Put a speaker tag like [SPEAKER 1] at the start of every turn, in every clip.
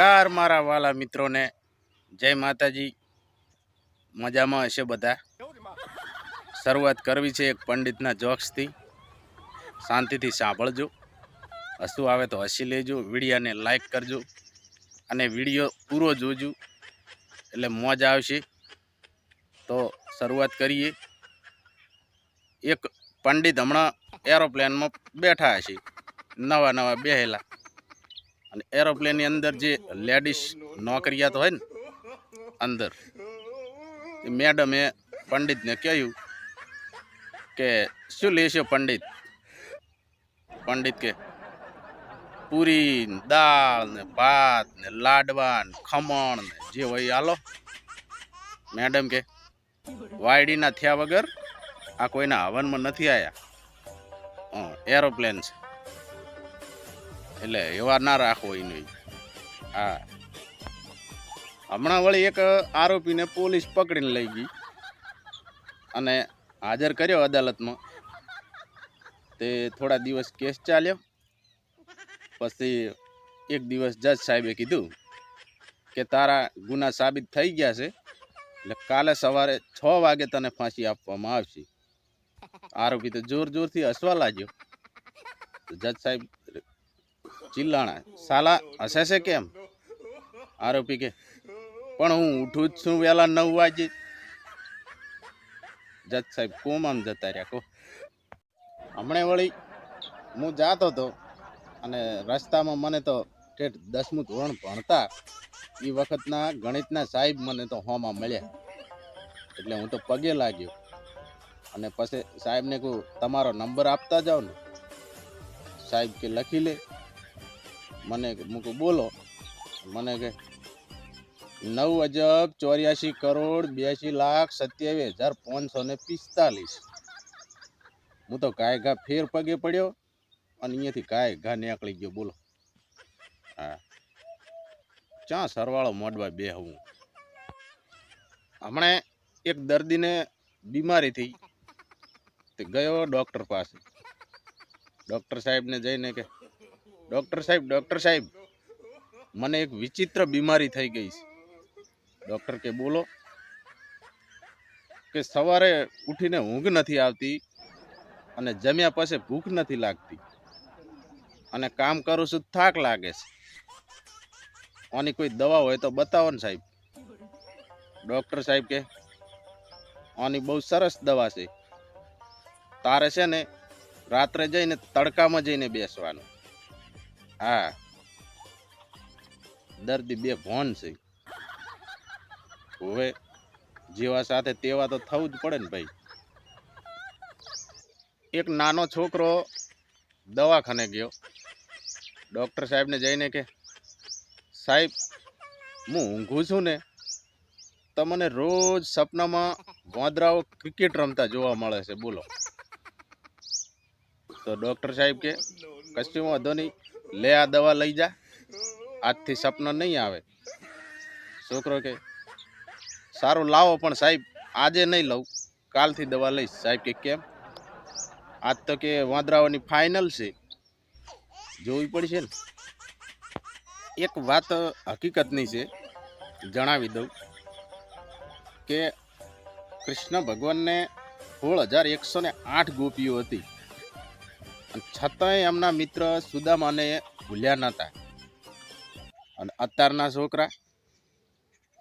[SPEAKER 1] નમસ્કાર મારા વાલા મિત્રોને, જય માતાજી। મજામાં હશે બધા। શરૂઆત કરવી છે એક પંડિતના જોક્સથી। શાંતિથી સાંભળજો, હસવું આવે તો હસી લેજો, વિડીયોને લાઈક કરજો અને વિડીયો પૂરો જોજો એટલે મોજ આવશે। તો શરૂઆત કરીએ। એક પંડિત હમણાં એરોપ્લેનમાં બેઠા હશે, નવા નવા બેહેલા, અને એરોપ્લેનની અંદર જે લેડીઝ નોકરિયાત હોય ને અંદર, મેડમે પંડિતને કહ્યું કે શું લેશો પંડિત? પંડિત કે પૂરી દાળ ને ભાત ને લાડવા ને ખમણ ને જે હોય હાલો। મેડમ કે વાયડીના થયા વગર આ કોઈના હવનમાં નથી આવ્યા, એરોપ્લેન છે એટલે એવા ના રાખવો એનું। હા, હમણાં વળી એક આરોપીને પોલીસ પકડીને લઈ ગઈ અને હાજર કર્યો અદાલતમાં। તે થોડા દિવસ કેસ ચાલ્યો, પછી એક દિવસ જજ સાહેબે કીધું કે તારા ગુના સાબિત થઈ ગયા છે, એટલે કાલે સવારે 6 વાગે તને ફાંસી આપવામાં આવશે। આરોપી તો જોર જોરથી હસવા લાગ્યો। જજ સાહેબ ચિલ્લાણા, સાલા હસે છે કેમ? આરોપી કે પણ હું ઉઠું જ છું વહેલા 9 વાગે। જજ સાહેબ કોમામ જતા રહ્યા। કહો હમણે વળી હું જાતો હતો અને રસ્તામાં મને તો ઠેઠ 10મું ધોરણ ભણતા એ વખતના ગણિતના સાહેબ મને તો હોમાં મળ્યા, એટલે હું તો પગે લાગ્યો અને પછી સાહેબને કહું તમારો નંબર આપતા જાઓ ને। સાહેબ કે લખી લે। મને મૂકું બોલો। મને કે 9,84,82,27,545। હું તો ગાય ઘા ફેર પગે પડ્યો અને અહીંયાથી ગાય ઘા નીકળી ગયો। બોલો, હા, ક્યાં સરવાળો મોડવા બે હું। હમણે એક દર્દીને બીમારી થઈ, તે ગયો ડૉક્ટર પાસે। ડૉક્ટર સાહેબને જઈને કે ડૉક્ટર સાહેબ મને એક વિચિત્ર બીમારી થઈ ગઈ છે। ડૉક્ટર કે બોલો। કે સવારે ઉઠીને ઊંઘ નથી આવતી અને જમ્યા પછી ભૂખ નથી લાગતી અને કામ કરું છું થાક લાગે છે, આની કોઈ દવા હોય તો બતાવો ને સાહેબ। ડૉક્ટર સાહેબ કે આની બહુ સરસ દવા છે, તારે છે ને રાત્રે જઈને તડકામાં જઈને બેસવાનું। હા, દર્દી બે ભોન છે, હવે જેવા સાથે તેવા તો થવું જ પડે ને ભાઈ। એક નાનો છોકરો દવાખાને ગયો, ડૉક્ટર સાહેબને જઈને કે સાહેબ હું ઊંઘું છું ને તો મને રોજ સપનામાં વાંદરાઓ ક્રિકેટ રમતા જોવા મળે છે, બોલો। તો ડૉક્ટર સાહેબ કે કશું વાંધો નહીં, લે આ દવા લઈ જા, આજથી સપના નહીં આવે। છોકરો કે સારું લાવો, પણ સાહેબ આજે નહીં લઉં, કાલથી દવા લઈશ। સાહેબ કે કેમ? આજ તો કે વાંદરાઓની ફાઇનલ છે, જોવી પડશે ને। એક વાત હકીકતની છે, જણાવી દઉં કે કૃષ્ણ ભગવાનને 16,108 ગોપીઓ હતી, છતાંય એમના મિત્ર સુદામાને ભૂલ્યા નહોતા। અને અત્યારના છોકરા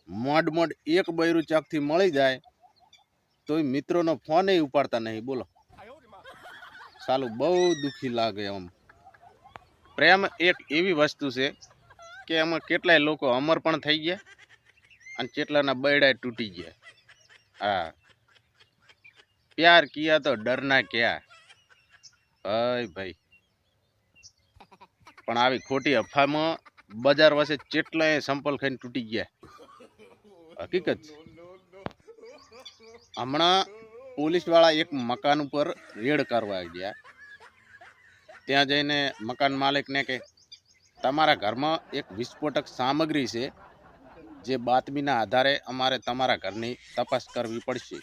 [SPEAKER 1] મોડ એક બૈરું ચાકથી મળી જાય તોય મિત્રોનો ફોન ઉપાડતા નહીં, બોલો। સાલું બહુ દુઃખી લાગે આમ। પ્રેમ એક એવી વસ્તુ છે કે એમાં કેટલાય લોકો અમર પણ થઈ ગયા અને કેટલાના બૈડા તૂટી ગયા। હા, પ્યાર કિયા તો ડરના ક્યાં, હય ભાઈ। પણ આવી ખોટી અફવામાં બજાર વચ્ચે કેટલાય સંપલ ખાઈને તૂટી ગયા, હકીકત છે। હમણાં પોલીસ વાળા એક મકાન ઉપર રેડ કરવા ગયા, ત્યાં જઈને મકાન માલિકને કે તમારા ઘરમાં એક વિસ્ફોટક સામગ્રી છે, જે બાતમીના આધારે અમારે તમારા ઘરની તપાસ કરવી પડશે।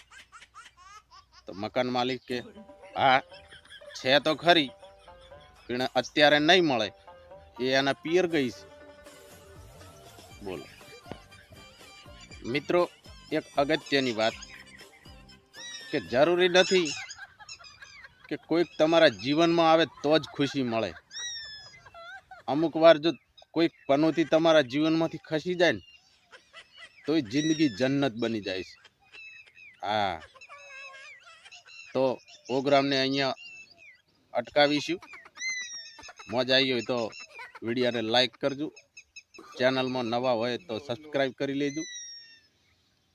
[SPEAKER 1] તો મકાન માલિક કે હા છે તો ખરી, પણ અત્યારે નહીં મળે, એ એના પિયર ગઈ છે। બોલો મિત્રો, એક અગત્યની વાત કે જરૂરી નથી કે કોઈક તમારા જીવનમાં આવે તો જ ખુશી મળે. અમુક વાર જો કોઈક પનોતી તમારા જીવનમાંથી ખસી જાય ને તોય જિંદગી જન્નત બની જાય છે. હા, તો પ્રોગ્રામને અહીંયા અટકાવીશું. મોજ આવી હોય તો વિડીયોને લાઈક કરજો. ચેનલમાં નવા હોય તો સબસ્ક્રાઈબ કરી લેજો.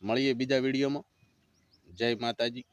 [SPEAKER 1] મળીએ બીજા વિડીયોમાં. જય માતાજી.